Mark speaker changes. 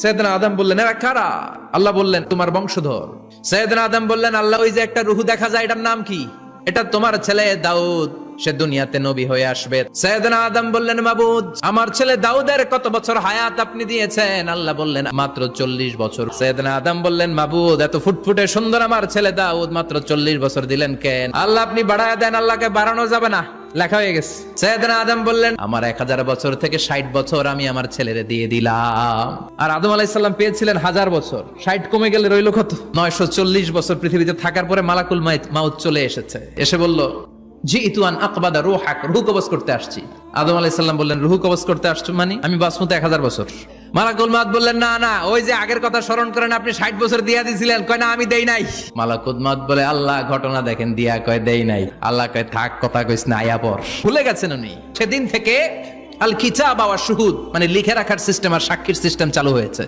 Speaker 1: সাইয়েদনা আদম বললেন, এরা কারা? আল্লাহ বললেন, তোমার বংশধর। সাইয়েদনা আদম বললেন, আল্লাহ ওই যে একটা রূহ দেখা যায়, এটার নাম কি? এটা তোমার ছেলে দাউদ, সে দুনিয়াতে নবী হয়ে আসবে। সাইয়েদনা আদম বললেন, মাবুদ, আমার ছেলে দাউদের কত বছর হায়াত আপনি দিয়েছেন? আল্লাহ বললেন, মাত্র 40 বছর। সাইয়েদনা আদম বললেন, মাবুদ, এত ফুটফুটে সুন্দর আমার ছেলে দাউদ, মাত্র 40 বছর দিলেন কেন? আল্লাহ, আপনি বাড়ায় দেন, আল্লাহকে বাড়ানো যাবে না, লেখা হয়ে গেছে। সাইয়েদনা আদম বললেন, আমার 1000 বছর থেকে 60 বছর আমি আমার ছেলেরে দিয়ে দিলাম। আর আদম আলাইহিস সালাম পেয়েছিলেন 1000 বছর, 60 কমে গেলে রইল কত? 940 বছর পৃথিবীতে থাকার পরে মালাকুল মাউত চলে এসেছে, এসে বলল, জিইতু আন আকবাদা রূহাক, রূহ কবজ করতে আসছি। আদম আলাইহিস সালাম বললেন, রূহ কবজ করতে আসছো মানে? আমি বাঁচবো 1000 বছর। মালাকুল মাউত বললেন, না না, ওই যে আগের কথা স্মরণ করেন, আপনি 60 বছর দিয়া দিয়েছিলেন। কয়, না, আমি দেই নাই। মালাকুল মাউত বলে, আল্লাহ, ঘটনা দেখেন, দিয়া কয় দেই নাই। আল্লাহ কয়, থাক, কথা কইস না, আয়া পর। ভুলে গেছেন উনি। সেদিন থেকে আল কিতাব ওয়া শুহুদ, মানে লিখে রাখার সিস্টেম আর সাক্ষীর সিস্টেম চালু হয়েছে।